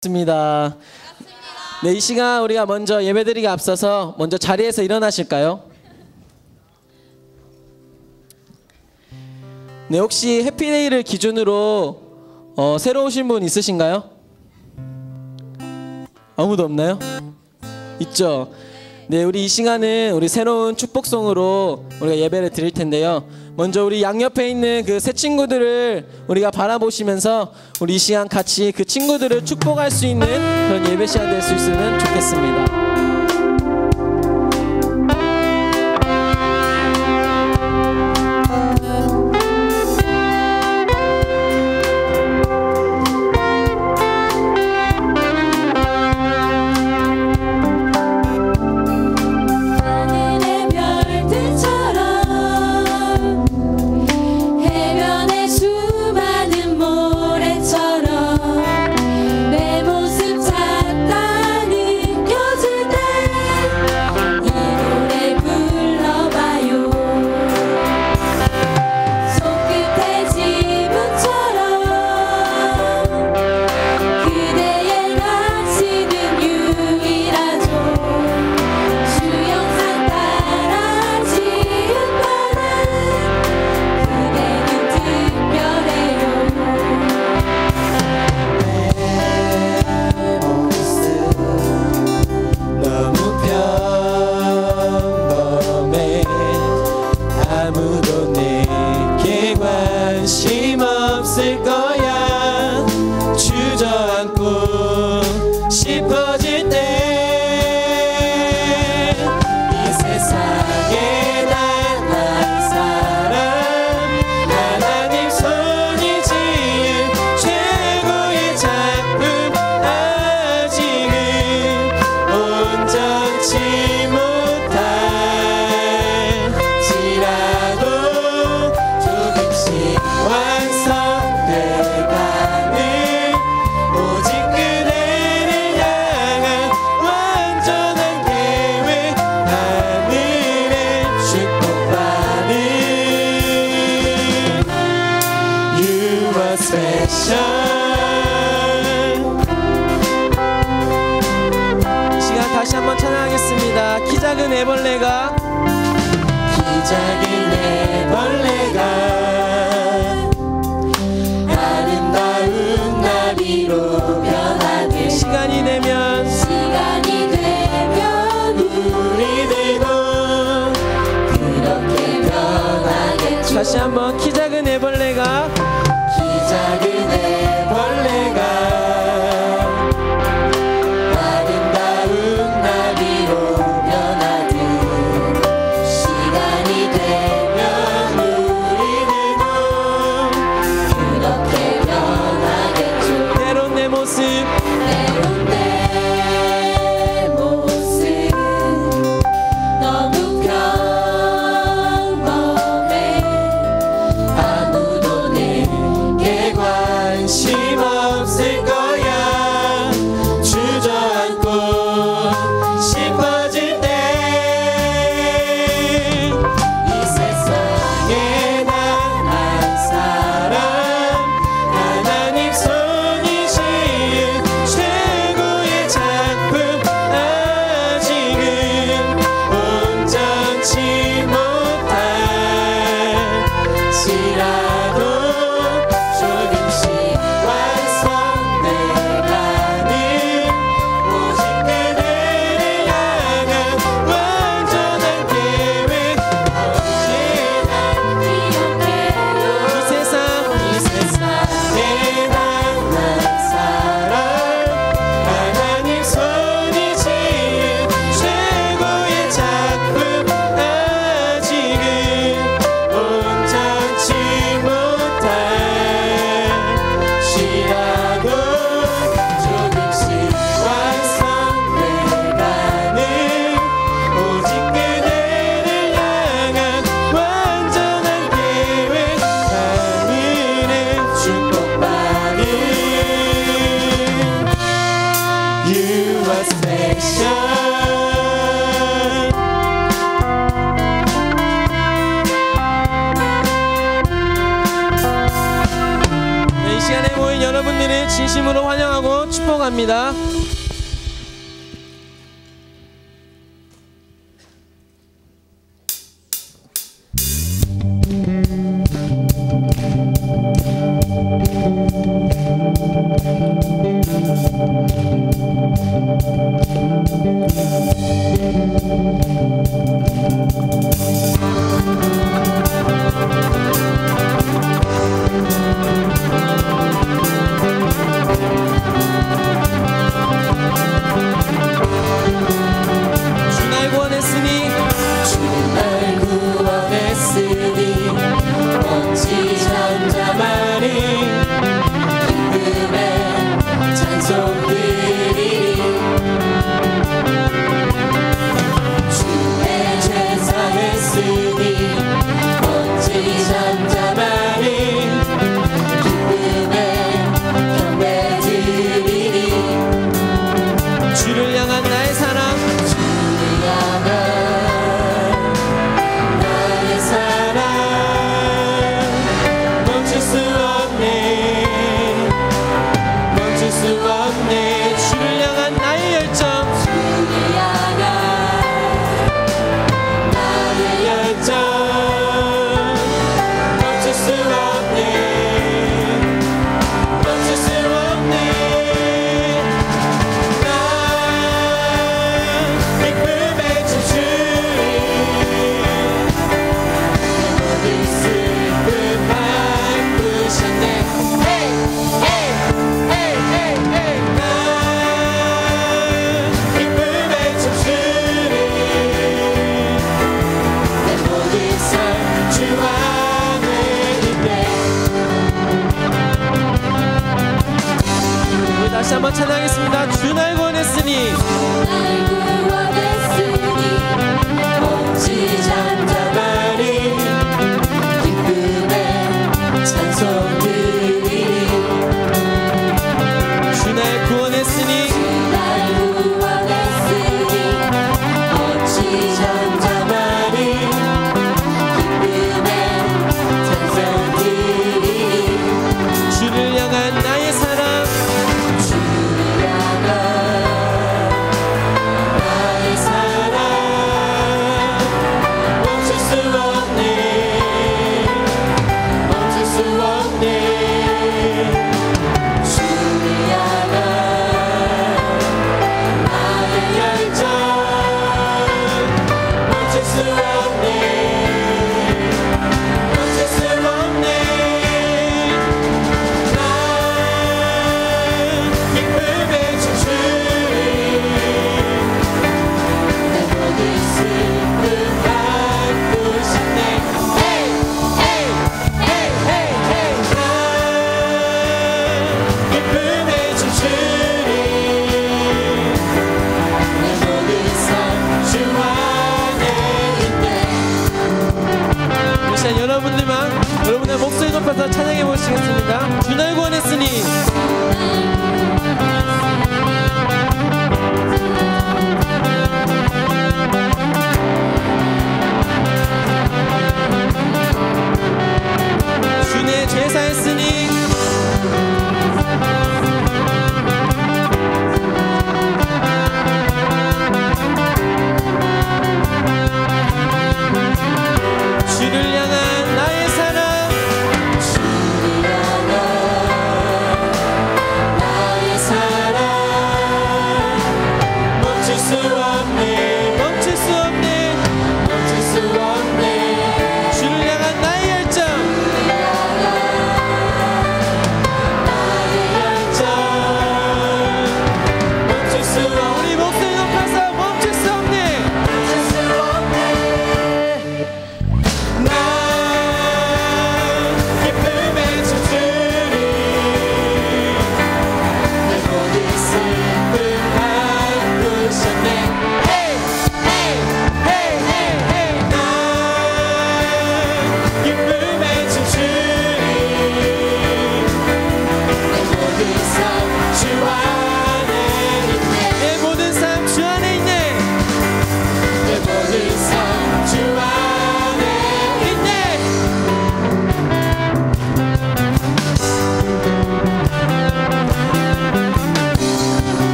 반갑습니다. 네, 이 시간 우리가 먼저 예배드리기 앞서서 먼저 자리에서 일어나실까요? 네, 혹시 해피데이를 기준으로 새로 오신 분 있으신가요? 아무도 없나요? 있죠? 네, 우리 이 시간은 우리 새로운 축복송으로 우리가 예배를 드릴 텐데요. 먼저 우리 양옆에 있는 그 새 친구들을 우리가 바라보시면서 우리 이 시간 같이 그 친구들을 축복할 수 있는 그런 예배 시간 될 수 있으면 좋겠습니다. 다시 한번 찬양하겠습니다. 키 작은 애벌레가 아름다운 나비로 변하네. 시간이 되면 우리들도 그렇게 변하겠죠. 다시 한번 키 작은 애벌레가 여러분들은 진심으로 환영하고 축복합니다. 다시 한번 찬양하겠습니다. 주 날 구원했으니 오직 잠잠하리 기쁨의 찬송 드리리 주 날 구원했으니 오직 잠잠하리 기쁨의 찬송 드리리 주를 향한 나의 사랑 주를 향한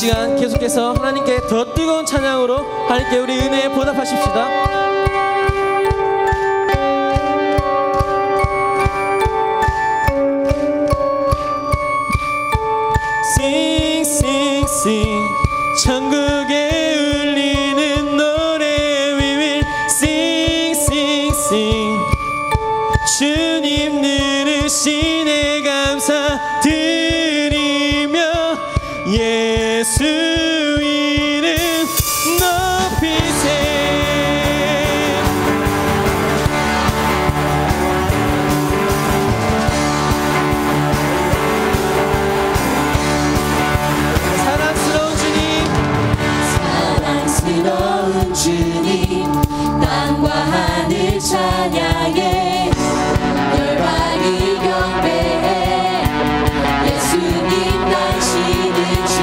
시간 계속해서 하나님께 더 뜨거운 찬양으로 하나님께 우리 은혜에 보답하십시다. Sing, sing, sing. 천국에 울리는 노래 We will sing, sing, sing. 주님 들으시네 감사드리며 예수 이름 높이세. 사랑스러운 주님 땅과 하늘 찬양해 열방이 경배해 예수님 당신은 주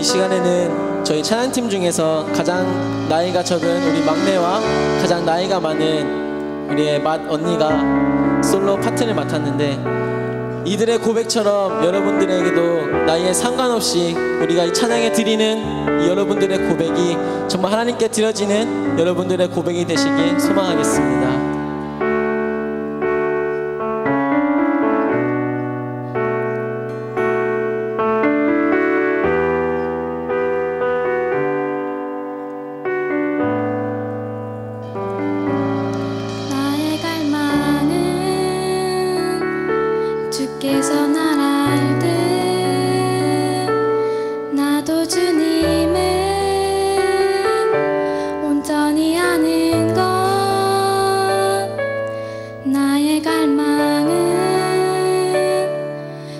시간에는 저희 찬양팀 중에서 가장 나이가 적은 우리 막내와 가장 나이가 많은 우리의 맏 언니가 솔로 파트를 맡았는데, 이들의 고백처럼 여러분들에게도 나이에 상관없이 우리가 이 찬양에 드리는 이 여러분들의 고백이 정말 하나님께 드려지는 여러분들의 고백이 되시길 소망하겠습니다. 나의 갈망은 주께서 날 알듯 나도 주님을 온전히 아는 것. 나의 갈망은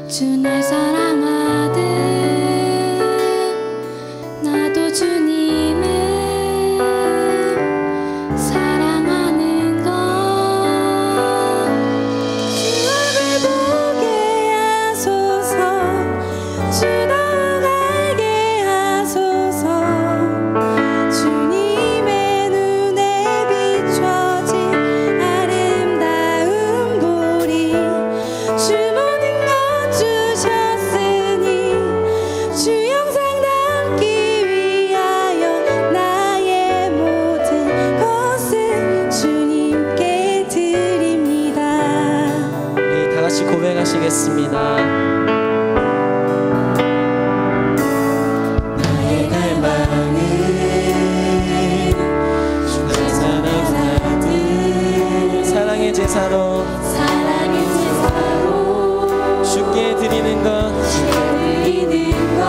주 날 사랑하듯 나도 주님을 사랑하는 것. 주를 보게 하소서, 주 더욱 알게 하소서. 주님의 눈에 비춰진 아름다운 보리. 주 모든 것 주셨으니 주 영상 담기 위하여 나의 모든 것을 주님께 드립니다. 우리 다 같이 고백하시겠습니다. 나의 갈망은 주가 사랑하듯 사랑의 제사로 사랑의 제사로 주께 드리는 것, 드리는 것.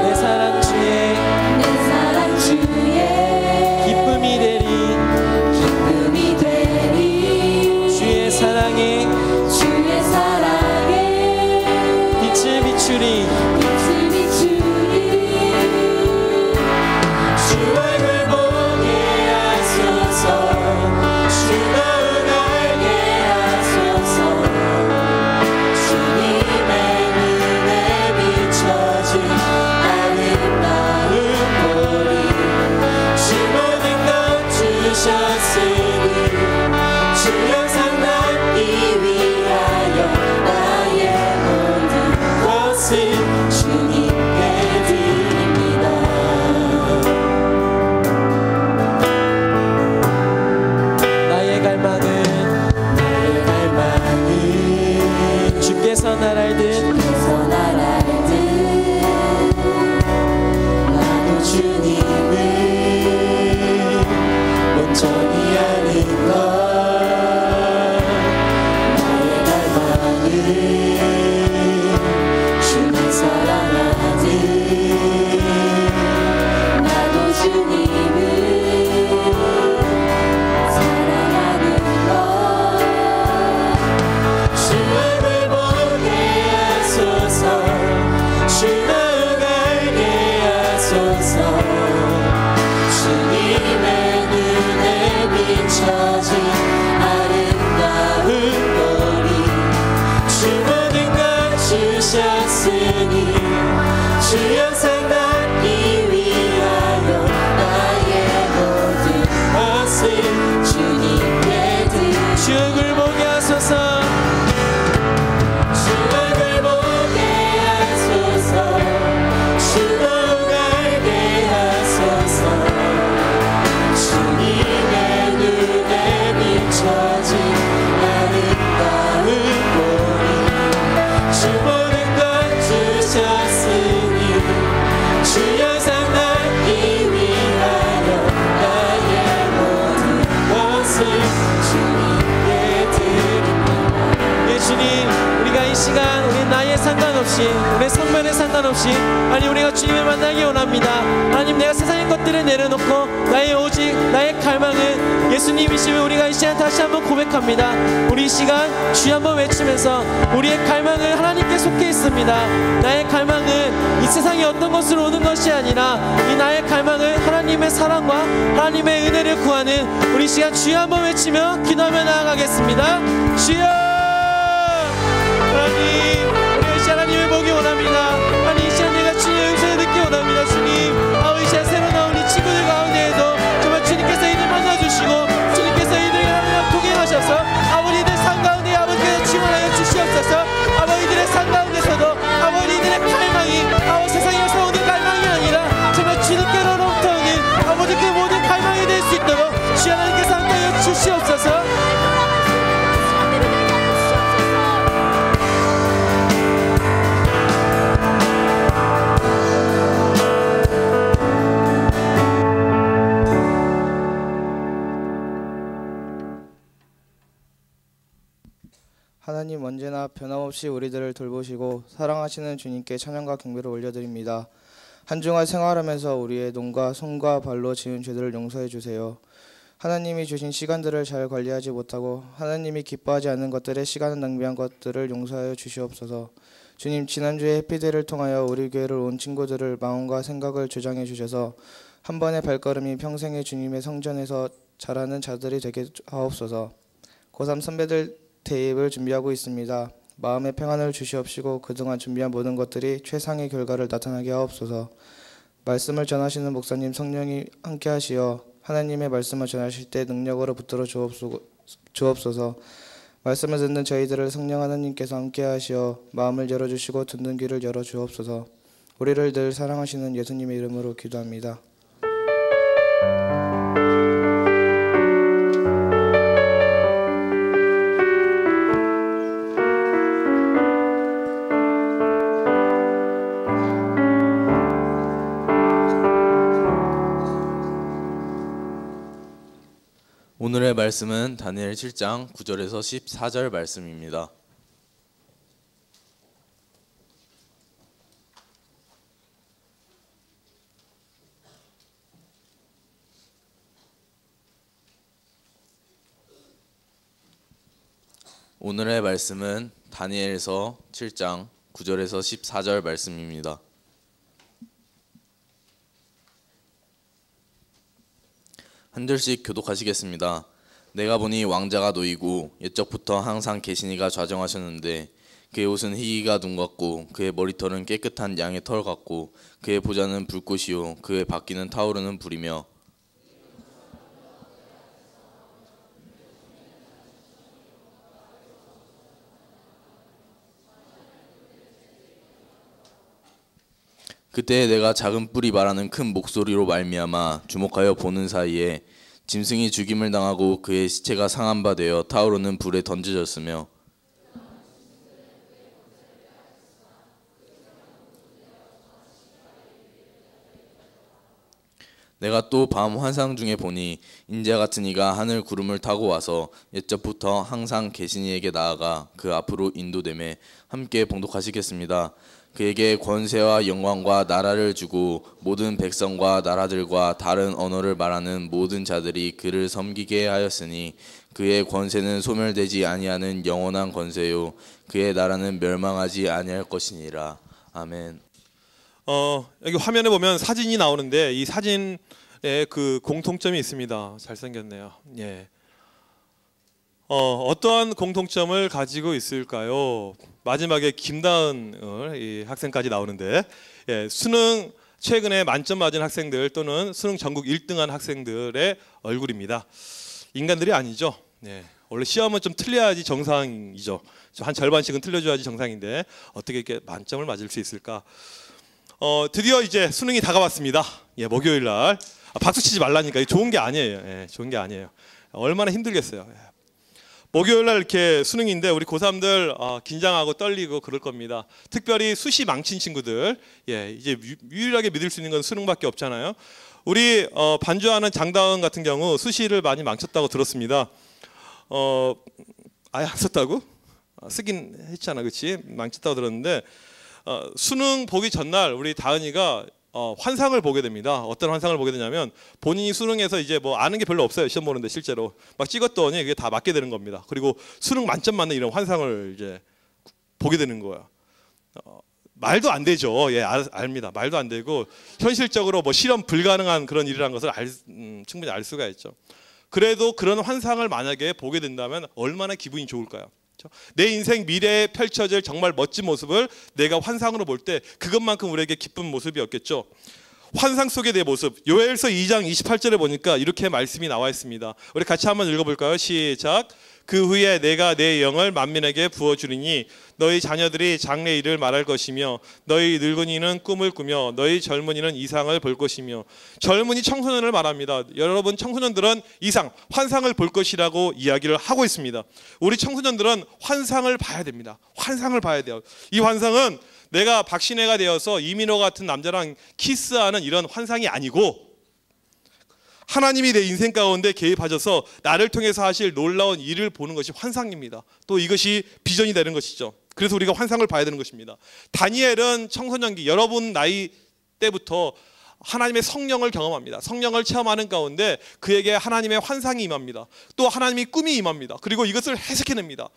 내 사랑 주의 내 사랑 주의 기쁨이 되리. 기쁨이 되리. 주의 사랑에 주의 사랑에 빛을 비추리. 빛을 비추리. 주 얼굴 보게 하소서, 주 더욱 알게 하소서. 주님의 눈에 비춰진 아름다운 보리. 주 모든 것 주셨으니 주 영상 이 위하여 나의 모든 것을 주님께 드립니다. 나의 갈망은 주께서 날 알듯 그래서 날 알듯 나도 주님을 온전히 아는 것. 나의 갈망은 주님 사랑하듯 나도 주님을 사랑하는 것. 주 얼굴 보게 하소서, 주 더욱 알게 하소서. 주님의 눈에 비춰진 아름다운 보리. 주 모든 것 주셨으니 주 영상 담기 위하여 나의 모든 것을 주님께 드립니다. 주 얼굴 보게 하소서, 주 얼굴 보게 하소서. 주 더욱 알게 하소서. 주님의 눈에 비춰진 아름다운 보리. 주 모든 것 주셨으니 주 영상 담기 위하여 나의 모든 것을 주님께 드립니다. 예, 주님, 우리가 이 시간 우리 나이에 상관없이 우리 성별에 상관없이 아니 우리가 주님을 만나기 원합니다. 하나님, 내가 세상의 것들을 내려놓고 나의 오직 나의 갈망은 예수님이시면 우리가 이 시간 다시 한번 고백합니다. 우리 이 시간 주여 한번 외치면서 우리의 갈망은 하나님께 속해 있습니다. 나의 갈망은 이 세상의 어떤 것으로 오는 것이 아니라 이 나의 갈망은 하나님의 사랑과 하나님의 은혜를 구하는 우리 이 시간 주여 한번 외치며 기도하며 나아가겠습니다. 주여! 하나님, 우리 이 시간 하나님을 보기 원합니다. 하나님, 이 시간 내가 주의 음성을 듣기 원합니다. 하나님 언제나 변함없이 우리들을 돌보시고 사랑하시는 주님께 찬양과 경배를 올려드립니다. 한 주간 생활하면서 우리의 눈과 손과 발로 지은 죄들을 용서해 주세요. 하나님이 주신 시간들을 잘 관리하지 못하고 하나님이 기뻐하지 않는 것들에 시간을 낭비한 것들을 용서하여 주시옵소서. 주님, 지난주에 해피데이를 통하여 우리 교회를 온 친구들을 마음과 생각을 조장해 주셔서 한 번의 발걸음이 평생의 주님의 성전에서 자라는 자들이 되게 하옵소서. 고3 선배들 대입을 준비하고 있습니다. 마음의 평안을 주시옵시고 그동안 준비한 모든 것들이 최상의 결과를 나타나게 하옵소서. 말씀을 전하시는 목사님 성령이 함께 하시어 하나님의 말씀을 전하실 때 능력으로 붙들어 주옵소서. 말씀을 듣는 저희들을 성령 하나님께서 함께 하시어 마음을 열어주시고 듣는 귀를 열어 주옵소서. 우리를 늘 사랑하시는 예수님의 이름으로 기도합니다. 오늘의 말씀은 다니엘 7장 9절에서 14절 말씀입니다. 오늘의 말씀은 다니엘서 7장 9절에서 14절 말씀입니다. 한 절씩 교독하시겠습니다. 내가 보니 왕자가 놓이고 옛적부터 항상 계시니가 좌정하셨는데 그의 옷은 희기가 눈 같고 그의 머리털은 깨끗한 양의 털 같고 그의 보좌는 불꽃이요 그의 바퀴는 타오르는 불이며 그때 내가 작은 뿔이 말하는 큰 목소리로 말미암아 주목하여 보는 사이에 짐승이 죽임을 당하고 그의 시체가 상한 바 되어 타오르는 불에 던져졌으며 내가 또 밤 환상 중에 보니 인자 같은 이가 하늘 구름을 타고 와서 옛적부터 항상 계신 이에게 나아가 그 앞으로 인도됨에 함께 봉독하시겠습니다. 그에게 권세와 영광과 나라를 주고 모든 백성과 나라들과 다른 언어를 말하는 모든 자들이 그를 섬기게 하였으니 그의 권세는 소멸되지 아니하는 영원한 권세요 그의 나라는 멸망하지 아니할 것이니라. 아멘. 여기 화면에 보면 사진이 나오는데 이 사진에 그 공통점이 있습니다. 잘생겼네요. 예. 어떠한 공통점을 가지고 있을까요? 마지막에 김다은 이 학생까지 나오는데 수능 최근에 만점 맞은 학생들 또는 수능 전국 1등한 학생들의 얼굴입니다. 인간들이 아니죠. 원래 시험은 좀 틀려야지 정상이죠. 한 절반씩은 틀려줘야지 정상인데 어떻게 이렇게 만점을 맞을 수 있을까? 드디어 이제 수능이 다가왔습니다. 목요일 날. 박수 치지 말라니까. 좋은 게 아니에요. 좋은 게 아니에요. 얼마나 힘들겠어요. 목요일 날 이렇게 수능인데 우리 고3들 긴장하고 떨리고 그럴 겁니다. 특별히 수시 망친 친구들, 이제 유일하게 믿을 수 있는 건 수능밖에 없잖아요. 우리 반주하는 장다은 같은 경우 수시를 많이 망쳤다고 들었습니다. 아예 안 썼다고? 쓰긴 했잖아, 그렇지? 망쳤다고 들었는데 수능 보기 전날 우리 다은이가 환상을 보게 됩니다. 어떤 환상을 보게 되냐면 본인이 수능에서 이제 뭐 아는 게 별로 없어요. 시험 보는데 실제로 막 찍었더니 이게 다 맞게 되는 겁니다. 그리고 수능 만점 맞는 이런 환상을 이제 보게 되는 거예요. 말도 안 되죠. 압니다. 말도 안 되고 현실적으로 뭐 실험 불가능한 그런 일이라는 것을 충분히 알 수가 있죠. 그래도 그런 환상을 만약에 보게 된다면 얼마나 기분이 좋을까요? 내 인생 미래에 펼쳐질 정말 멋진 모습을 내가 환상으로 볼 때 그것만큼 우리에게 기쁜 모습이 없겠죠. 환상 속의 내 모습, 요엘서 2장 28절에 보니까 이렇게 말씀이 나와 있습니다. 우리 같이 한번 읽어볼까요? 시작. 그 후에 내가 내 영을 만민에게 부어주리니 너희 자녀들이 장래 일을 말할 것이며 너희 늙은이는 꿈을 꾸며 너희 젊은이는 이상을 볼 것이며. 젊은이 청소년을 말합니다. 여러분 청소년들은 이상, 환상을 볼 것이라고 이야기를 하고 있습니다. 우리 청소년들은 환상을 봐야 됩니다. 환상을 봐야 돼요. 이 환상은 내가 박신혜가 되어서 이민호 같은 남자랑 키스하는 이런 환상이 아니고 하나님이 내 인생 가운데 개입하셔서 나를 통해서 하실 놀라운 일을 보는 것이 환상입니다. 또 이것이 비전이 되는 것이죠. 그래서 우리가 환상을 봐야 되는 것입니다. 다니엘은 청소년기 여러분 나이 때부터 하나님의 성령을 경험합니다. 성령을 체험하는 가운데 그에게 하나님의 환상이 임합니다. 또 하나님의 꿈이 임합니다. 그리고 이것을 해석해냅니다.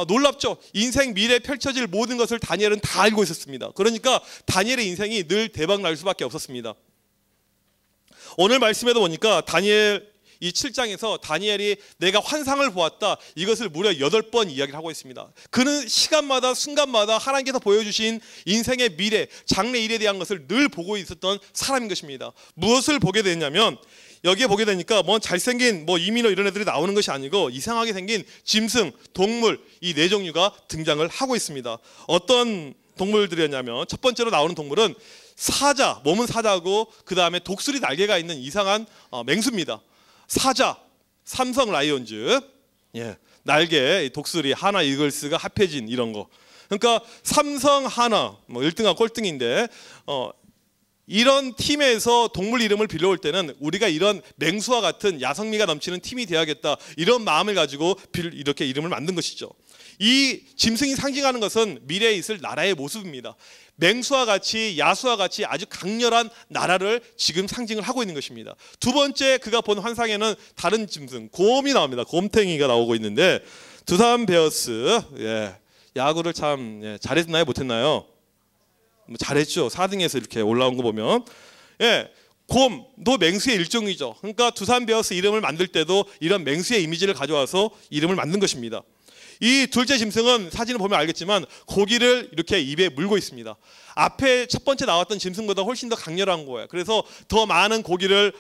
놀랍죠? 인생 미래에 펼쳐질 모든 것을 다니엘은 다 알고 있었습니다. 그러니까 다니엘의 인생이 늘 대박 날 수밖에 없었습니다. 오늘 말씀에도 보니까 다니엘 이 7장에서 다니엘이 내가 환상을 보았다 이것을 무려 8번 이야기를 하고 있습니다. 그는 시간마다 순간마다 하나님께서 보여주신 인생의 미래 장래 일에 대한 것을 늘 보고 있었던 사람인 것입니다. 무엇을 보게 됐냐면 여기에 보게 되니까 뭐 잘생긴 뭐 이민호 이런 애들이 나오는 것이 아니고 이상하게 생긴 짐승, 동물 이 4종류가 등장을 하고 있습니다. 어떤 동물들이었냐면 첫 번째로 나오는 동물은 사자, 몸은 사자고 그 다음에 독수리 날개가 있는 이상한 맹수입니다. 사자, 삼성 라이온즈, 날개, 독수리, 하나 이글스가 합해진 이런 거. 그러니까 삼성 하나, 뭐 1등하고 꼴등인데 이런 팀에서 동물 이름을 빌려올 때는 우리가 이런 맹수와 같은 야성미가 넘치는 팀이 되어야겠다 이런 마음을 가지고 이렇게 이름을 만든 것이죠. 이 짐승이 상징하는 것은 미래에 있을 나라의 모습입니다. 맹수와 같이 야수와 같이 아주 강렬한 나라를 지금 상징을 하고 있는 것입니다. 두 번째 그가 본 환상에는 다른 짐승 곰이 나옵니다. 곰탱이가 나오고 있는데 두산 베어스 야구를 참 잘했나요 못했나요? 잘했죠. 4등에서 이렇게 올라온 거 보면 곰도 맹수의 일종이죠. 그러니까 두산 베어스 이름을 만들 때도 이런 맹수의 이미지를 가져와서 이름을 만든 것입니다. 이 둘째 짐승은 사진을 보면 알겠지만 고기를 이렇게 입에 물고 있습니다. 앞에 첫 번째 나왔던 짐승보다 훨씬 더 강렬한 거예요. 그래서 더 많은 고기를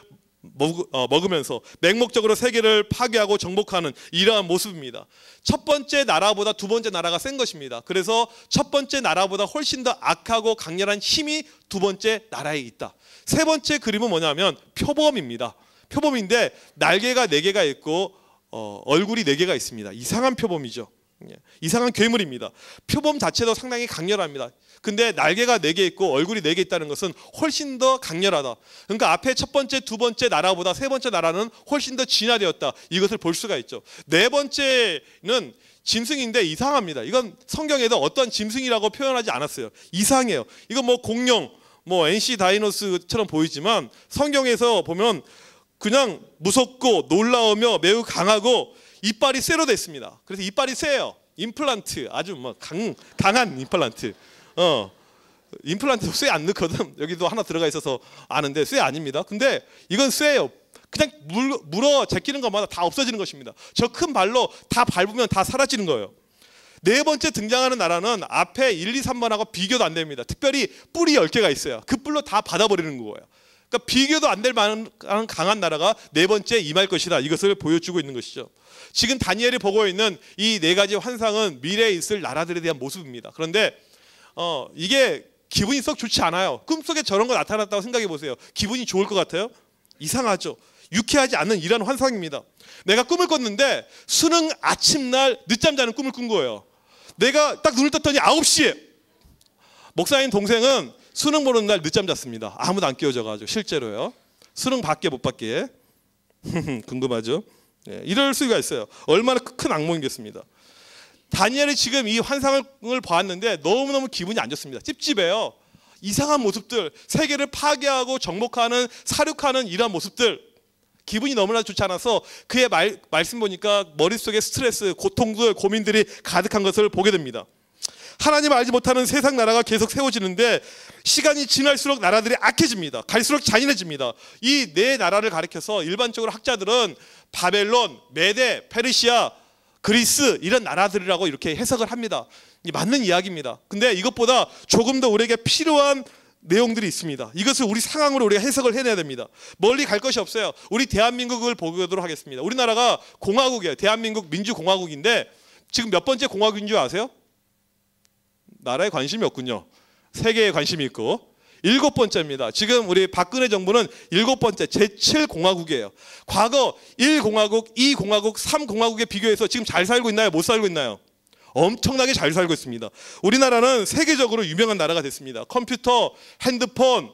먹으면서 맹목적으로 세계를 파괴하고 정복하는 이러한 모습입니다. 첫 번째 나라보다 두 번째 나라가 센 것입니다. 그래서 첫 번째 나라보다 훨씬 더 악하고 강렬한 힘이 두 번째 나라에 있다. 세 번째 그림은 뭐냐면 표범입니다. 표범인데 날개가 4개가 있고 얼굴이 4개가 있습니다. 이상한 표범이죠. 이상한 괴물입니다. 표범 자체도 상당히 강렬합니다. 근데 날개가 4개 있고 얼굴이 4개 있다는 것은 훨씬 더 강렬하다. 그러니까 앞에 첫 번째, 두 번째 나라보다 세 번째 나라는 훨씬 더 진화되었다. 이것을 볼 수가 있죠. 네 번째는 짐승인데 이상합니다. 이건 성경에도 어떤 짐승이라고 표현하지 않았어요. 이상해요. 이건 뭐 공룡, 뭐 NC 다이노스처럼 보이지만 성경에서 보면 그냥 무섭고 놀라우며 매우 강하고 이빨이 쇠로 됐습니다. 그래서 이빨이 쇠요. 임플란트 아주 뭐 강한 임플란트. 임플란트 쇠 안 넣거든. 여기도 하나 들어가 있어서 아는데 쇠 아닙니다. 근데 이건 쇠예요. 그냥 물어 제끼는 것마다 다 없어지는 것입니다. 저 큰 발로 다 밟으면 다 사라지는 거예요. 네 번째 등장하는 나라는 앞에 1, 2, 3번하고 비교도 안 됩니다. 특별히 뿔이 10개가 있어요. 그 뿔로 다 받아버리는 거예요. 그러니까 비교도 안 될 만한 강한 나라가 네 번째 임할 것이다. 이것을 보여주고 있는 것이죠. 지금 다니엘이 보고 있는 이 4가지 환상은 미래에 있을 나라들에 대한 모습입니다. 그런데 이게 기분이 썩 좋지 않아요. 꿈속에 저런 거 나타났다고 생각해 보세요. 기분이 좋을 것 같아요? 이상하죠. 유쾌하지 않는 이런 환상입니다. 내가 꿈을 꿨는데 수능 아침날 늦잠 자는 꿈을 꾼 거예요. 내가 딱 눈을 떴더니 9시에 목사님 동생은 수능 보는 날 늦잠 잤습니다. 아무도 안 깨워줘가지고 실제로요. 수능 받게 못 받게 궁금하죠? 이럴 수가 있어요. 얼마나 큰 악몽이겠습니다. 다니엘이 지금 이 환상을 보았는데 너무너무 기분이 안 좋습니다. 찝찝해요. 이상한 모습들, 세계를 파괴하고 정복하는 사륙하는 이러한 모습들 기분이 너무나 좋지 않아서 그의 말씀 보니까 머릿속에 스트레스, 고통들, 고민들이 가득한 것을 보게 됩니다. 하나님 알지 못하는 세상 나라가 계속 세워지는데 시간이 지날수록 나라들이 악해집니다. 갈수록 잔인해집니다. 이 4나라를 가리켜서 일반적으로 학자들은 바벨론, 메데, 페르시아, 그리스 이런 나라들이라고 이렇게 해석을 합니다. 맞는 이야기입니다. 근데 이것보다 조금 더 우리에게 필요한 내용들이 있습니다. 이것을 우리 상황으로 우리가 해석을 해내야 됩니다. 멀리 갈 것이 없어요. 우리 대한민국을 보도록 하겠습니다. 우리나라가 공화국이에요. 대한민국 민주공화국인데 지금 몇 번째 공화국인 줄 아세요? 나라에 관심이 없군요. 세계에 관심이 있고 7번째입니다. 지금 우리 박근혜 정부는 7번째 제7공화국이에요. 과거 1공화국, 2공화국, 3공화국에 비교해서 지금 잘 살고 있나요? 못 살고 있나요? 엄청나게 잘 살고 있습니다. 우리나라는 세계적으로 유명한 나라가 됐습니다. 컴퓨터, 핸드폰,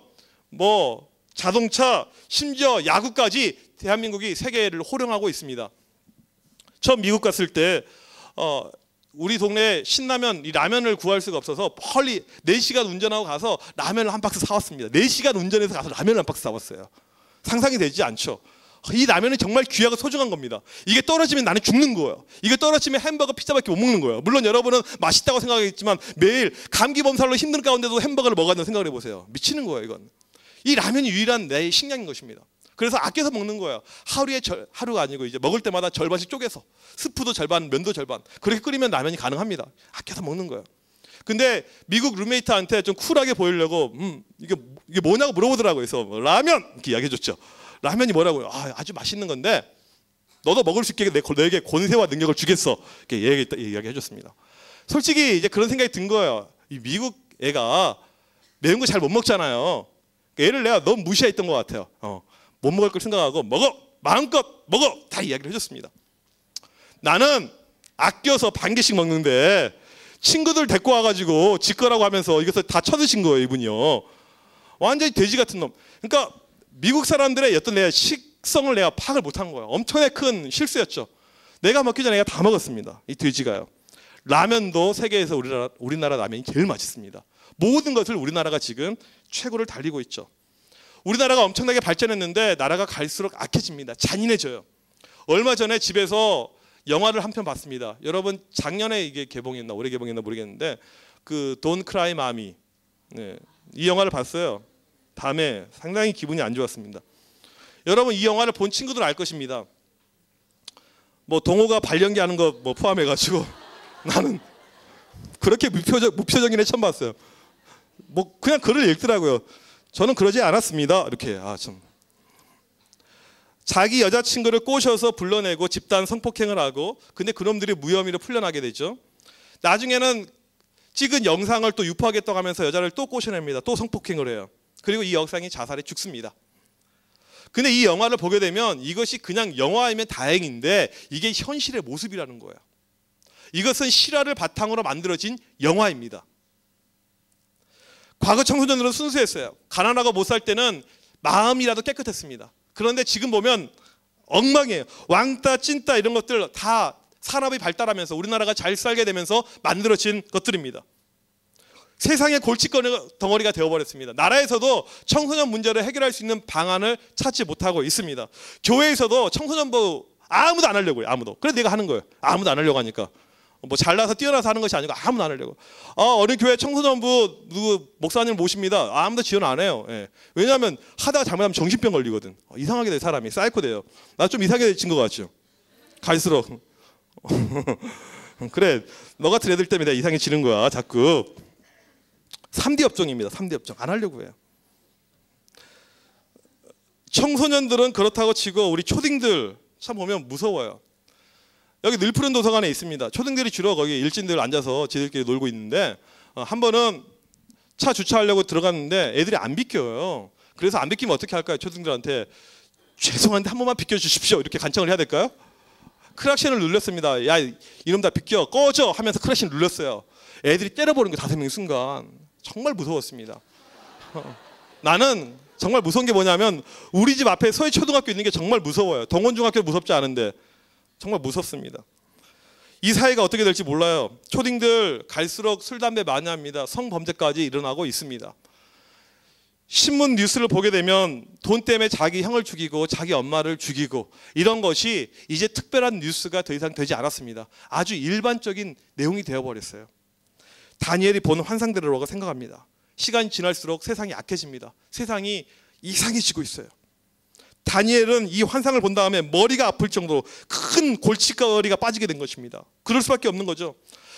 뭐 자동차, 심지어 야구까지 대한민국이 세계를 호령하고 있습니다. 처음 미국 갔을 때 우리 동네에 신라면, 이 라면을 구할 수가 없어서 멀리 4시간 운전하고 가서 라면을 한 박스 사왔습니다. 4시간 운전해서 가서 라면을 한 박스 사왔어요. 상상이 되지 않죠. 이 라면은 정말 귀하고 소중한 겁니다. 이게 떨어지면 나는 죽는 거예요. 이게 떨어지면 햄버거, 피자밖에 못 먹는 거예요. 물론 여러분은 맛있다고 생각하겠지만 매일 감기 몸살로 힘든 가운데도 햄버거를 먹었다는 생각을 해보세요. 미치는 거예요, 이건. 이 라면이 유일한 내 식량인 것입니다. 그래서 아껴서 먹는 거예요. 하루가 아니고 이제 먹을 때마다 절반씩 쪼개서 스프도 절반, 면도 절반 그렇게 끓이면 라면이 가능합니다. 아껴서 먹는 거예요. 근데 미국 룸메이트한테 좀 쿨하게 보이려고 이게 뭐냐고 물어보더라고요. 그래서 라면 이렇게 이야기해줬죠. 라면이 뭐라고요? 아주 맛있는 건데 너도 먹을 수 있게 내게 권세와 능력을 주겠어. 이렇게 이야기해줬습니다. 솔직히 이제 그런 생각이 든 거예요. 이 미국 애가 매운 거 잘 못 먹잖아요. 얘를 내가 너무 무시했던 것 같아요. 못 먹을 걸 생각하고 먹어, 마음껏 먹어 다 이야기를 해줬습니다. 나는 아껴서 반 개씩 먹는데 친구들 데리고 와가지고 지 거라고 하면서 이것을 다 쳐드신 거예요, 이분이요. 완전히 돼지 같은 놈. 그러니까 미국 사람들의 어떤 내 식성을 내가 파악을 못한 거예요. 엄청나게 큰 실수였죠. 내가 먹기 전에 내가 다 먹었습니다. 이 돼지가요. 라면도 세계에서 우리나라 라면이 제일 맛있습니다. 모든 것을 우리나라가 지금 최고를 달리고 있죠. 우리나라가 엄청나게 발전했는데 나라가 갈수록 악해집니다. 잔인해져요. 얼마 전에 집에서 영화를 한 편 봤습니다. 여러분 작년에 이게 개봉했나 올해 개봉했나 모르겠는데 그 Don't Cry Mommy, 이 영화를 봤어요. 밤에 상당히 기분이 안 좋았습니다. 여러분 이 영화를 본 친구들 알 것입니다. 뭐 동호가 발연기하는 거 뭐 포함해가지고 나는 그렇게 무표정인 애 처음 봤어요. 뭐 그냥 글을 읽더라고요. 저는 그러지 않았습니다. 이렇게 참. 자기 여자친구를 꼬셔서 불러내고 집단 성폭행을 하고 근데 그놈들이 무혐의로 풀려나게 되죠. 나중에는 찍은 영상을 또 유포하겠다고 하면서 여자를 또 꼬셔냅니다. 또 성폭행을 해요. 그리고 이 여성이 자살해 죽습니다. 근데 이 영화를 보게 되면 이것이 그냥 영화이면 다행인데 이게 현실의 모습이라는 거예요. 이것은 실화를 바탕으로 만들어진 영화입니다. 과거 청소년들은 순수했어요. 가난하고 못 살 때는 마음이라도 깨끗했습니다. 그런데 지금 보면 엉망이에요. 왕따, 찐따 이런 것들 다 산업이 발달하면서 우리나라가 잘 살게 되면서 만들어진 것들입니다. 세상의 골칫덩어리가 되어버렸습니다. 나라에서도 청소년 문제를 해결할 수 있는 방안을 찾지 못하고 있습니다. 교회에서도 청소년부 아무도 안 하려고요. 아무도. 그래서 내가 하는 거예요. 아무도 안 하려고 하니까. 뭐 잘나서 뛰어나서 하는 것이 아니고 아무도 안 하려고. 어느 교회 청소년부 누구 목사님 모십니다. 아무도 지원 안 해요. 예. 왜냐하면 하다가 잘못하면 정신병 걸리거든. 이상하게 돼 사람이. 사이코 돼요. 나 좀 이상하게 된 것 같죠. 갈수록. 그래 너 같은 애들 때문에 내가 이상해지는 거야 자꾸. 3D 업종입니다. 3D 업종. 안 하려고 해요. 청소년들은 그렇다고 치고 우리 초딩들 참 보면 무서워요. 여기 늘푸른 도서관에 있습니다. 초등들이 주로 거기 일진들 앉아서 지들끼리 놀고 있는데 한 번은 차 주차하려고 들어갔는데 애들이 안 비켜요. 그래서 안 비키면 어떻게 할까요? 초등들한테 죄송한데 한 번만 비켜주십시오 이렇게 간청을 해야 될까요? 크락션을 눌렀습니다. 야 이놈 다 비켜 꺼져 하면서 크락션 눌렀어요. 애들이 때려버린 거 5명이 순간 정말 무서웠습니다. 나는 정말 무서운 게 뭐냐면 우리 집 앞에 서해초등학교 있는 게 정말 무서워요. 동원중학교 무섭지 않은데 정말 무섭습니다. 이 사회가 어떻게 될지 몰라요. 초딩들 갈수록 술, 담배 많이 합니다. 성범죄까지 일어나고 있습니다. 신문 뉴스를 보게 되면 돈 때문에 자기 형을 죽이고 자기 엄마를 죽이고 이런 것이 이제 특별한 뉴스가 더 이상 되지 않았습니다. 아주 일반적인 내용이 되어버렸어요. 다니엘이 본 환상대로라고 생각합니다. 시간이 지날수록 세상이 악해집니다. 세상이 이상해지고 있어요. 다니엘은 이 환상을 본 다음에 머리가 아플 정도로 큰 골칫거리가 빠지게 된 것입니다. 그럴 수밖에 없는 거죠.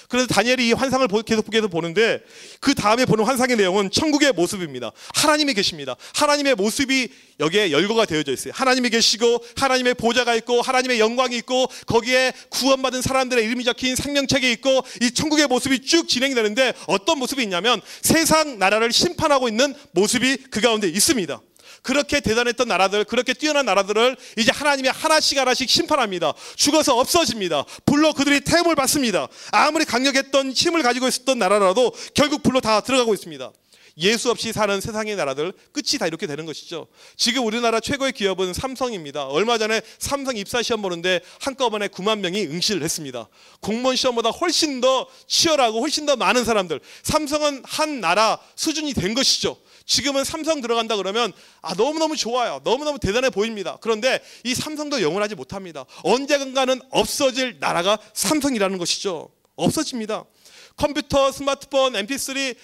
그래서 다니엘이 이 환상을 계속 보는데 그 다음에 보는 환상의 내용은 천국의 모습입니다. 하나님이 계십니다. 하나님의 모습이 여기에 열거가 되어져 있어요. 하나님이 계시고 하나님의 보좌가 있고 하나님의 영광이 있고 거기에 구원받은 사람들의 이름이 적힌 생명책이 있고 이 천국의 모습이 쭉 진행이 되는데 어떤 모습이 있냐면 세상 나라를 심판하고 있는 모습이 그 가운데 있습니다. 그렇게 대단했던 나라들, 그렇게 뛰어난 나라들을 이제 하나님이 하나씩 심판합니다. 죽어서 없어집니다. 불로 그들이 태움을 받습니다. 아무리 강력했던 힘을 가지고 있었던 나라라도 결국 불로 다 들어가고 있습니다. 예수 없이 사는 세상의 나라들 끝이 다 이렇게 되는 것이죠. 지금 우리나라 최고의 기업은 삼성입니다. 얼마 전에 삼성 입사 시험 보는데 한꺼번에 9만 명이 응시를 했습니다. 공무원 시험보다 훨씬 더 치열하고 훨씬 더 많은 사람들. 삼성은 한 나라 수준이 된 것이죠. 지금은 삼성 들어간다 그러면 너무너무 좋아요. 너무너무 대단해 보입니다. 그런데 이 삼성도 영원하지 못합니다. 언젠가는 없어질 나라가 삼성이라는 것이죠. 없어집니다. 컴퓨터, 스마트폰, mp3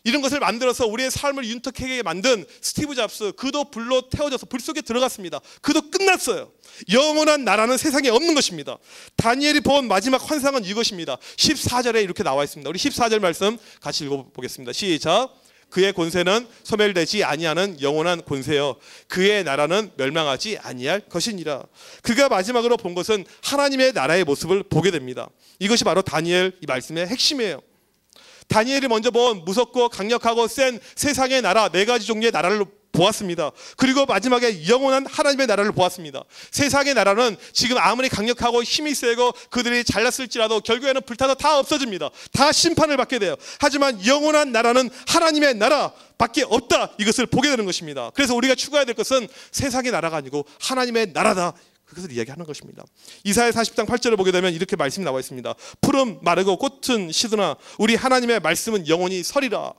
이런 것을 만들어서 우리의 삶을 윤택하게 만든 스티브 잡스, 그도 불로 태워져서 불 속에 들어갔습니다. 그도 끝났어요. 영원한 나라는 세상에 없는 것입니다. 다니엘이 본 마지막 환상은 이것입니다. 14절에 이렇게 나와 있습니다. 우리 14절 말씀 같이 읽어보겠습니다. 시작. 그의 권세는 소멸되지 아니하는 영원한 권세여 그의 나라는 멸망하지 아니할 것이니라. 그가 마지막으로 본 것은 하나님의 나라의 모습을 보게 됩니다. 이것이 바로 다니엘 이 말씀의 핵심이에요. 다니엘이 먼저 본 무섭고 강력하고 센 세상의 나라, 4가지 종류의 나라를 보았습니다. 그리고 마지막에 영원한 하나님의 나라를 보았습니다. 세상의 나라는 지금 아무리 강력하고 힘이 세고 그들이 잘났을지라도 결국에는 불타서 다 없어집니다. 다 심판을 받게 돼요. 하지만 영원한 나라는 하나님의 나라밖에 없다. 이것을 보게 되는 것입니다. 그래서 우리가 추구해야 될 것은 세상의 나라가 아니고 하나님의 나라다. 그것을 이야기하는 것입니다. 이사야 40장 8절을 보게 되면 이렇게 말씀이 나와 있습니다. 푸른 마르고 꽃은 시드나 우리 하나님의 말씀은 영원히 서리라.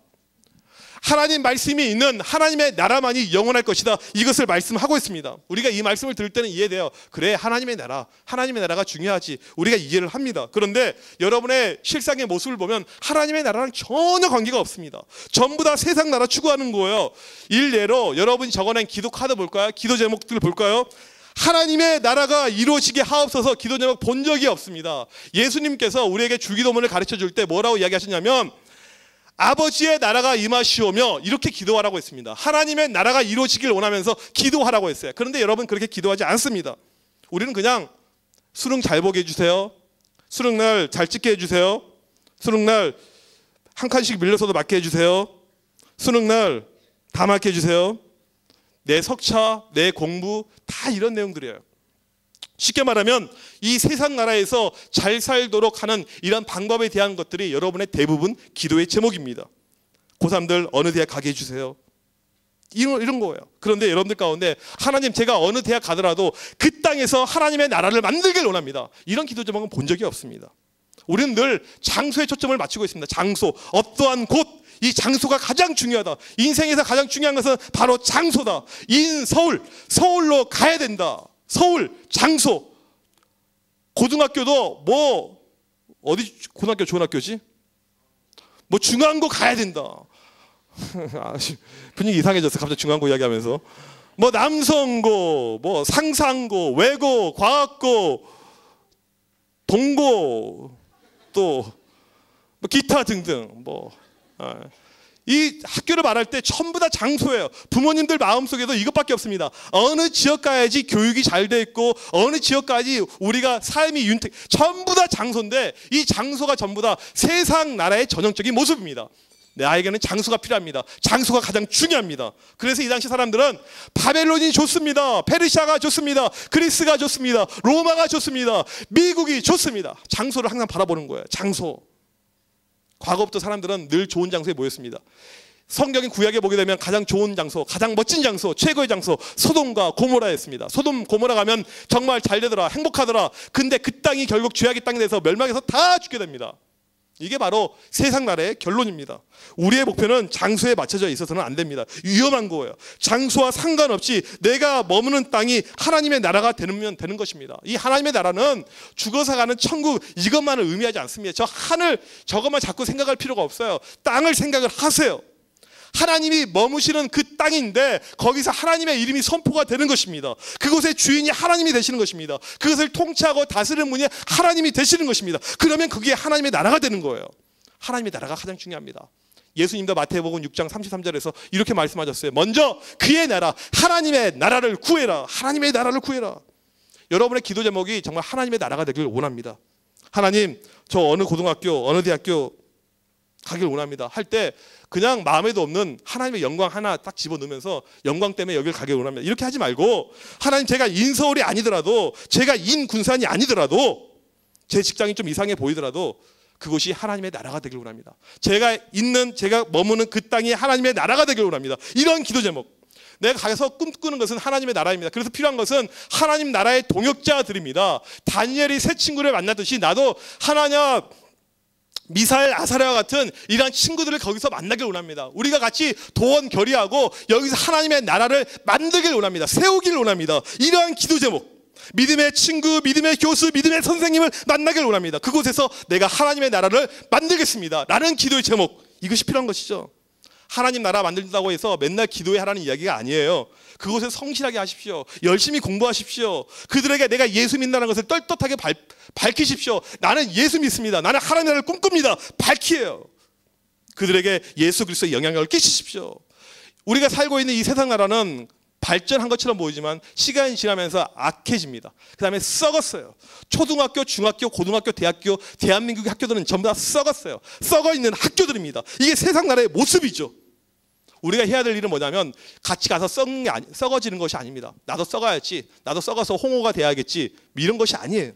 하나님 말씀이 있는 하나님의 나라만이 영원할 것이다. 이것을 말씀하고 있습니다. 우리가 이 말씀을 들을 때는 이해돼요. 그래, 하나님의 나라가 중요하지. 우리가 이해를 합니다. 그런데 여러분의 실상의 모습을 보면 하나님의 나라랑 전혀 관계가 없습니다. 전부 다 세상 나라 추구하는 거예요. 일례로 여러분이 적어낸 기도 카드 볼까요? 기도 제목들 볼까요? 하나님의 나라가 이루어지게 하옵소서 기도 제목 본 적이 없습니다. 예수님께서 우리에게 주기도문을 가르쳐 줄 때 뭐라고 이야기하셨냐면 아버지의 나라가 임하시오며 이렇게 기도하라고 했습니다. 하나님의 나라가 이루어지길 원하면서 기도하라고 했어요. 그런데 여러분 그렇게 기도하지 않습니다. 우리는 그냥 수능 잘 보게 해주세요. 수능날 잘 찍게 해주세요. 수능날 한 칸씩 밀려서도 맞게 해주세요. 수능날 다 맞게 해주세요. 내 석차, 내 공부 다 이런 내용들이에요. 쉽게 말하면 이 세상 나라에서 잘 살도록 하는 이런 방법에 대한 것들이 여러분의 대부분 기도의 제목입니다. 고3들 어느 대학 가게 해주세요. 이런 거예요. 그런데 여러분들 가운데 하나님 제가 어느 대학 가더라도 그 땅에서 하나님의 나라를 만들길 원합니다. 이런 기도 제목은 본 적이 없습니다. 우리는 늘 장소에 초점을 맞추고 있습니다. 장소, 어떠한 곳. 이 장소가 가장 중요하다. 인생에서 가장 중요한 것은 바로 장소다. 서울로 가야 된다. 서울, 장소. 고등학교도 어디 고등학교 좋은 학교지? 중앙고 가야 된다. 분위기 이상해졌어. 갑자기 중앙고 이야기하면서. 남성고, 상상고, 외고, 과학고, 동고, 또 기타 등등 이 학교를 말할 때 전부 다 장소예요. 부모님들 마음속에도 이것밖에 없습니다. 어느 지역 가야지 교육이 잘 돼 있고 어느 지역 가야지 우리가 삶이 전부 다 장소인데 이 장소가 전부 다 세상 나라의 전형적인 모습입니다. 나에게는 장소가 필요합니다. 장소가 가장 중요합니다. 그래서 이 당시 사람들은 바벨론이 좋습니다. 페르시아가 좋습니다. 그리스가 좋습니다. 로마가 좋습니다. 미국이 좋습니다. 장소를 항상 바라보는 거예요. 장소. 과거부터 사람들은 늘 좋은 장소에 모였습니다. 성경의 구약에 보게 되면 가장 좋은 장소, 가장 멋진 장소, 최고의 장소 소돔과 고모라였습니다. 소돔, 고모라 가면 정말 잘 되더라, 행복하더라. 근데 그 땅이 결국 죄악의 땅이 돼서 멸망해서 다 죽게 됩니다. 이게 바로 세상 나라의 결론입니다. 우리의 목표는 장소에 맞춰져 있어서는 안 됩니다. 위험한 거예요. 장소와 상관없이 내가 머무는 땅이 하나님의 나라가 되면 되는 것입니다. 이 하나님의 나라는 죽어서 가는 천국 이것만을 의미하지 않습니다. 저 하늘 저것만 자꾸 생각할 필요가 없어요. 땅을 생각을 하세요. 하나님이 머무시는 그 땅인데 거기서 하나님의 이름이 선포가 되는 것입니다. 그곳의 주인이 하나님이 되시는 것입니다. 그것을 통치하고 다스리는 분이 하나님이 되시는 것입니다. 그러면 그게 하나님의 나라가 되는 거예요. 하나님의 나라가 가장 중요합니다. 예수님도 마태복음 6장 33절에서 이렇게 말씀하셨어요. 먼저 그의 나라, 하나님의 나라를 구해라. 하나님의 나라를 구해라. 여러분의 기도 제목이 정말 하나님의 나라가 되길 원합니다. 하나님, 저 어느 고등학교, 어느 대학교 가길 원합니다. 할 때 그냥 마음에도 없는 하나님의 영광 하나 딱 집어넣으면서 영광 때문에 여길 가길 원합니다. 이렇게 하지 말고 하나님 제가 인서울이 아니더라도 제가 인군산이 아니더라도 제 직장이 좀 이상해 보이더라도 그곳이 하나님의 나라가 되길 원합니다. 제가 머무는 그 땅이 하나님의 나라가 되길 원합니다. 이런 기도 제목. 내가 가서 꿈꾸는 것은 하나님의 나라입니다. 그래서 필요한 것은 하나님 나라의 동역자들입니다. 다니엘이 새 친구를 만났듯이 나도 하나냐 미사엘, 아사랴와 같은 이러한 친구들을 거기서 만나길 원합니다. 우리가 같이 도원 결의하고 여기서 하나님의 나라를 만들길 원합니다. 세우길 원합니다. 이러한 기도 제목. 믿음의 친구, 믿음의 교수, 믿음의 선생님을 만나길 원합니다. 그곳에서 내가 하나님의 나라를 만들겠습니다 라는 기도의 제목. 이것이 필요한 것이죠. 하나님 나라 만든다고 해서 맨날 기도해 하라는 이야기가 아니에요. 그곳에 성실하게 하십시오. 열심히 공부하십시오. 그들에게 내가 예수 믿는다는 것을 떳떳하게 밝히십시오. 나는 예수 믿습니다. 나는 하나님 나라를 꿈꿉니다. 밝히에요. 그들에게 예수 그리스도의 영향력을 끼치십시오. 우리가 살고 있는 이 세상 나라는 발전한 것처럼 보이지만 시간이 지나면서 악해집니다. 그 다음에 썩었어요. 초등학교, 중학교, 고등학교, 대학교, 대한민국의 학교들은 전부 다 썩었어요. 썩어 있는 학교들입니다. 이게 세상 나라의 모습이죠. 우리가 해야 될 일은 뭐냐면 같이 가서 썩어지는 것이 아닙니다. 나도 썩어야지, 나도 썩어서 홍어가 돼야겠지, 이런 것이 아니에요.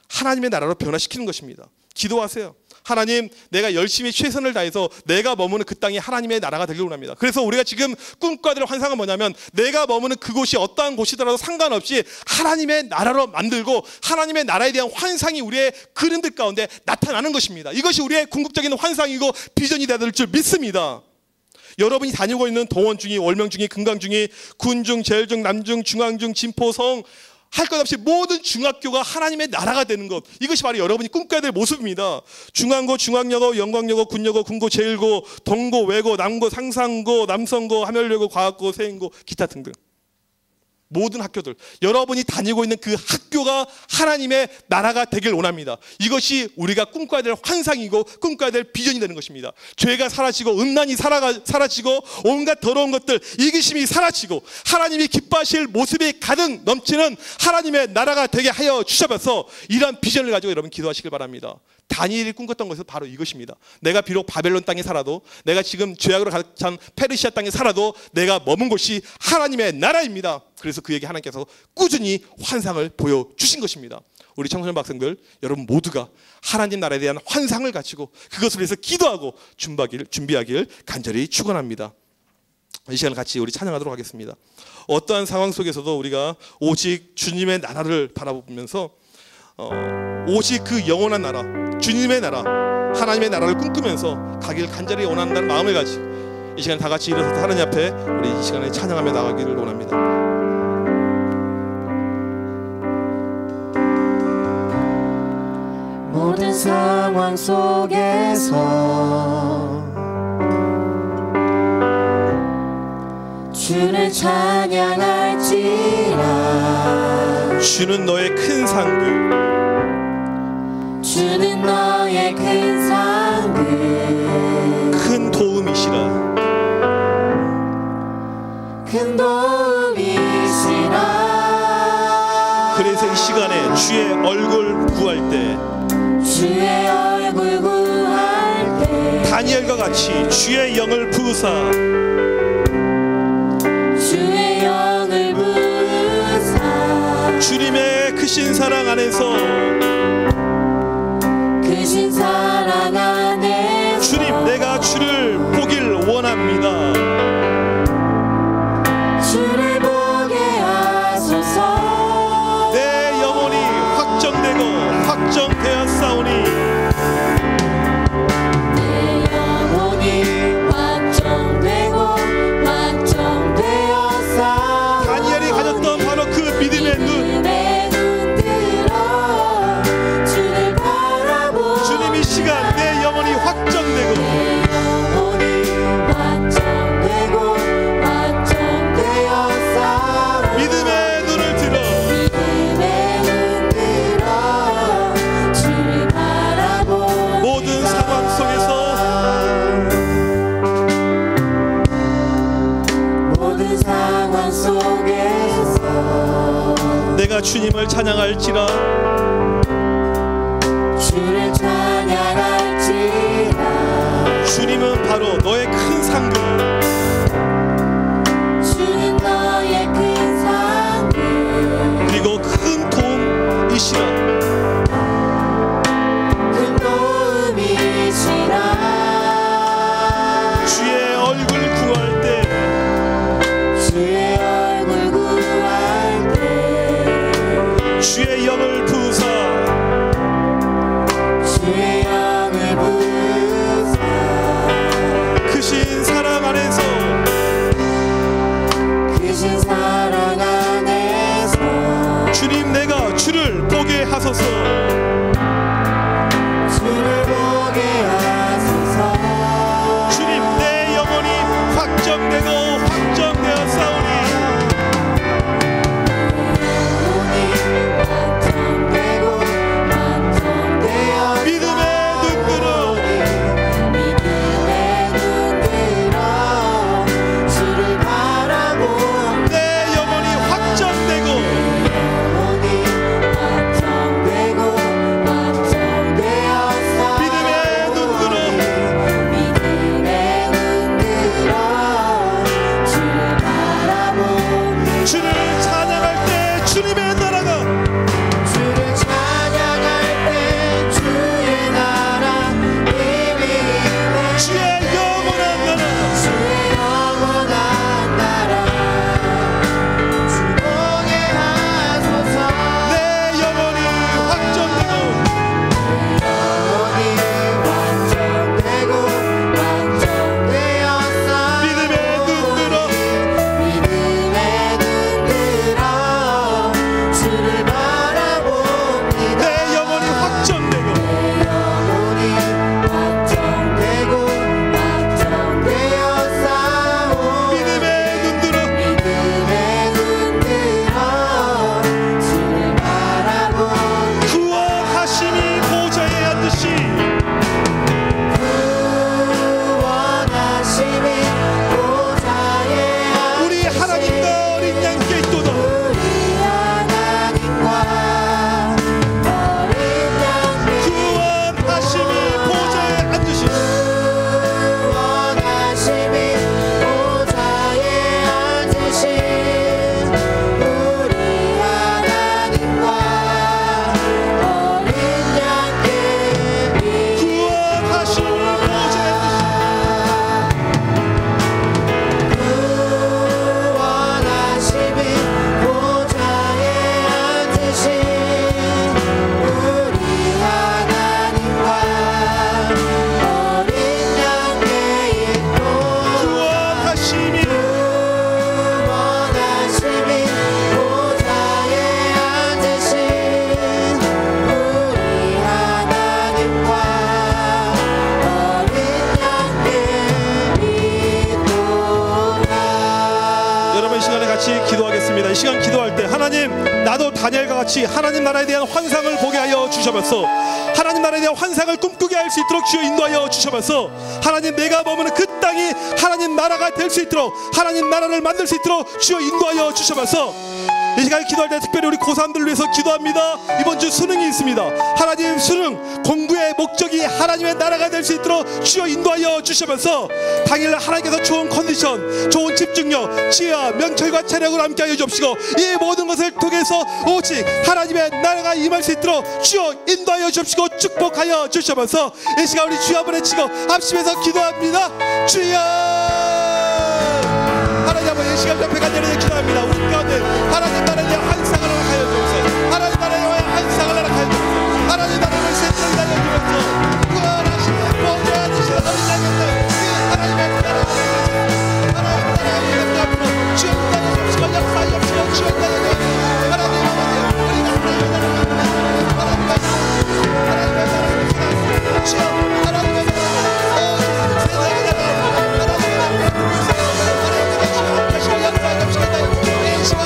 하나님의 나라로 변화시키는 것입니다. 기도하세요. 하나님, 내가 열심히 최선을 다해서 내가 머무는 그 땅이 하나님의 나라가 되길 원합니다. 그래서 우리가 지금 꿈꿔야 될 환상은 뭐냐면 내가 머무는 그곳이 어떠한 곳이더라도 상관없이 하나님의 나라로 만들고 하나님의 나라에 대한 환상이 우리의 그림들 가운데 나타나는 것입니다. 이것이 우리의 궁극적인 환상이고 비전이 되어야 될 줄 믿습니다. 여러분이 다니고 있는 동원중이, 월명중이, 금강중이, 군중, 제일중, 남중, 중앙중, 진포성 할 것 없이 모든 중학교가 하나님의 나라가 되는 것, 이것이 바로 여러분이 꿈꿔야 될 모습입니다. 중앙고, 중앙여고, 영광여고, 군여고, 군고, 제일고, 동고, 외고, 남고, 상상고, 남성고, 하멸여고, 과학고, 세인고, 기타 등등 모든 학교들, 여러분이 다니고 있는 그 학교가 하나님의 나라가 되길 원합니다. 이것이 우리가 꿈꿔야 될 환상이고 꿈꿔야 될 비전이 되는 것입니다. 죄가 사라지고 음란이 사라지고 온갖 더러운 것들, 이기심이 사라지고 하나님이 기뻐하실 모습이 가득 넘치는 하나님의 나라가 되게 하여 주셔서 이러한 비전을 가지고 여러분 기도하시길 바랍니다. 다니엘이 꿈꿨던 것은 바로 이것입니다. 내가 비록 바벨론 땅에 살아도, 내가 지금 죄악으로 가득 찬 페르시아 땅에 살아도 내가 머문 곳이 하나님의 나라입니다. 그래서 그에게 하나님께서 꾸준히 환상을 보여주신 것입니다. 우리 청소년 학생들, 여러분 모두가 하나님 나라에 대한 환상을 가지고 그것을 위해서 기도하고 준비하길 간절히 축원합니다. 이 시간을 같이 우리 찬양하도록 하겠습니다. 어떠한 상황 속에서도 우리가 오직 주님의 나라를 바라보면서 오직 그 영원한 나라, 주님의 나라, 하나님의 나라를 꿈꾸면서 가길 간절히 원한다는 마음을 가지고 이 시간 다 같이 일어서서 하나님 앞에 우리 이 시간에 찬양하며 나가기를 원합니다. 모든 상황 속에서 주를 찬양할지라. 주는 너의 큰 상급, 주는 너의 큰 상급, 큰 도움이시라. 큰 도움이시라. 그래서 이 시간에 주의 얼굴 구할 때, 주의 얼굴 구할 때 다니엘과 같이 주의 영을 부으사, 주의 영을 부으사, 주님의 크신 사랑 안에서, 크신 사랑 안에서 주님, 내가 주를 보길 원합니다. 주를 보게 하소서. 내 영혼이 확정되고 확정되었사오니, 내 영혼이 확정되고 확정되었사. 다니엘이 가졌던 바로 그 믿음의 눈, 주를 바라보. 주님 이 시간 내 영혼이 확정되고 내 영혼이 확정되고 확정되었사. 믿음의 눈을 들어 믿음의 눈 들어 주를 바라보. 모든 상황 속에서, 모든 상황 속에서 내가 주님을 찬양할지라. 주를 찬양할지라. 주님은 바로 너의 큰 상급, 주는 너의 큰 상급, 그리고 큰 도움이시라. 하소서. 주를 보게 하소서. 주님, 내 영혼이 확정되고 확정되었사오니 믿음의 눈으로 주를 바라봅니다. 내 영혼이 확정되고 믿음의 눈으로 주를 찬양할 때 주님의 나라가 주를 찬양할 때 주의 나라 이미네. 주의 영원한 나라 주의 영원한 나라 주 보게 하소서. 내 영혼이 확정되고 영원히 확정되었사. 믿음의 눈으로 주를 바라봅니다. 내 영혼이 확정되고 영원히 확정되었사오. 믿음의 눈으로 믿음의 눈들어 주를 바라봅니다. 구원하심이 보좌에 앉으시 구원하심이 보좌에 우리 하나님과 어린 양께 있도다. 우리 하나님과 어린 양께 구원하심이 보좌에 앉으시 구원하심이 보좌에 앉으신 우리 하나님과 어린 양께 구원하심이 보좌에 구원하심이 보좌에 앉으신 우리 하나님과 어린 양께 있고 구원하심이 구원하심이 보좌에 앉으신 우리 하나님과 어린 양께 있도다. 여러분, 이 시간에 같이 기도하겠습니다. 이 시간 기도할 때 하나님, 나도 다니엘과 같이 하나님 나라에 대한 환상을 보게 하여 주셔서 하나님 나라에 대한 환상을 꿈꾸게 할 수 있도록 주여 인도하여 주셔서 하나님, 내가 머무는 그 땅이 하나님 나라가 될 수 있도록 하나님 나라를 만들 수 있도록 주여 인도하여 주셔서 이 시간에 기도할 때 특별히 우리 고3들을 위해서 기도합니다. 이번 주 수능이 있습니다. 하나님, 수능 공부의 목적이 하나님의 나라가 될 수 있도록 주여 인도하여 주시면서 당일 하나님께서 좋은 컨디션, 좋은 집중력, 지혜와 명철과 체력으로 함께하여 주옵시고 이 모든 것을 통해서 오직 하나님의 나라가 임할 수 있도록 주여 인도하여 주옵시고 축복하여 주시면서 이 시간 우리 주여 한번 외치고 합심해서 기도합니다. 주여, 하나님 아버지, 이 시간 옆에 간절히 기도합니다. 우리 가운데 하나님 나라에 대한 환상을 허락하여 주옵소서. 하나님 나라에 대한 환상을 허락하여 주옵소서. 하나님 나라를 세트를 날려주면서 구원하시고 보좌하시는 어린 양들 하나님의 나라를 하나님 나라의 앞으로 주여 인도하여 주옵시고 역사하여 주옵시고 주여 인도하여 주옵시고 하나님 아버지, 우리가 하나님의 나라를 하나님의 나라를 주여 하나님의 나라를 세상의 나라 하나님의 나라를 하나님의 나라를 역사하여 주옵시고 이 시간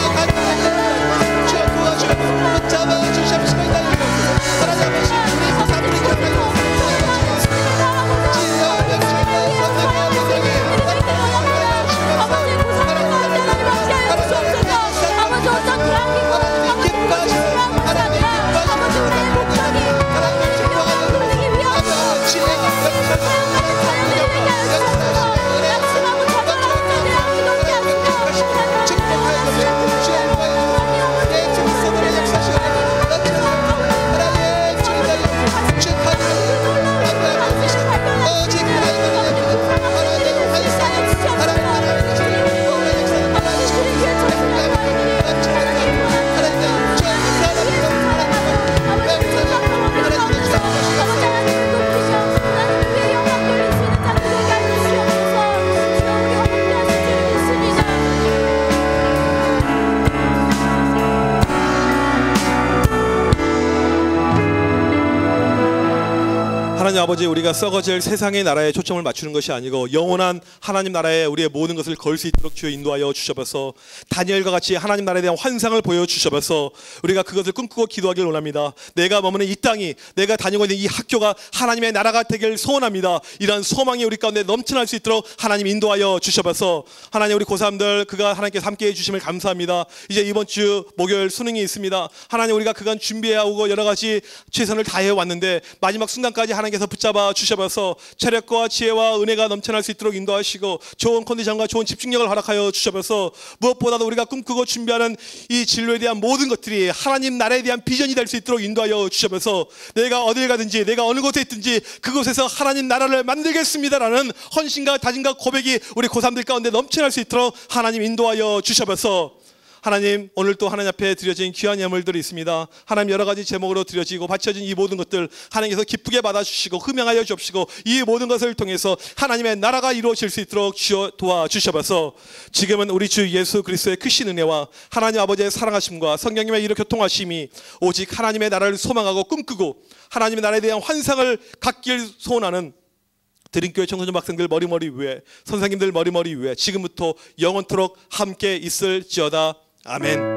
하나님 아버지, 우리가 썩어질 세상의 나라에 초점을 맞추는 것이 아니고 영원한 하나님 나라에 우리의 모든 것을 걸 수 있도록 주여 인도하여 주셔서 다니엘과 같이 하나님 나라에 대한 환상을 보여주셔서 우리가 그것을 꿈꾸고 기도하기를 원합니다. 내가 머무는 이 땅이, 내가 다니고 있는 이 학교가 하나님의 나라가 되길 소원합니다. 이러한 소망이 우리 가운데 넘쳐날 수 있도록 하나님 인도하여 주셔서 하나님, 우리 고3들 그가 하나님께서 함께해 주심을 감사합니다. 이제 이번 주 목요일 수능이 있습니다. 하나님, 우리가 그간 준비해 오고 여러 가지 최선을 다해 왔는데 마지막 순간까지 하나님께서 붙잡아 주셔서 체력과 지혜와 은혜가 넘쳐날 수 있도록 인도하시고 좋은 컨디션과 좋은 집중력을 허락하여 주셔서 무엇보다도 우리가 꿈꾸고 준비하는 이 진로에 대한 모든 것들이 하나님 나라에 대한 비전이 될 수 있도록 인도하여 주셔서 내가 어딜 가든지 내가 어느 곳에 있든지 그곳에서 하나님 나라를 만들겠습니다라는 헌신과 다짐과 고백이 우리 고3들 가운데 넘쳐날 수 있도록 하나님 인도하여 주셔서 하나님, 오늘 또 하나님 앞에 드려진 귀한 예물들이 있습니다. 하나님, 여러 가지 제목으로 드려지고 바쳐진 이 모든 것들 하나님께서 기쁘게 받아주시고 흠양하여 주옵시고 이 모든 것을 통해서 하나님의 나라가 이루어질 수 있도록 도와주셔서 지금은 우리 주 예수 그리스도의 크신 은혜와 하나님 아버지의 사랑하심과 성령님의 이로 교통하심이 오직 하나님의 나라를 소망하고 꿈꾸고 하나님의 나라에 대한 환상을 갖길 소원하는 드림교회 청소년 학생들 머리머리 위에, 선생님들 머리머리 위에 지금부터 영원토록 함께 있을지어다. 아멘.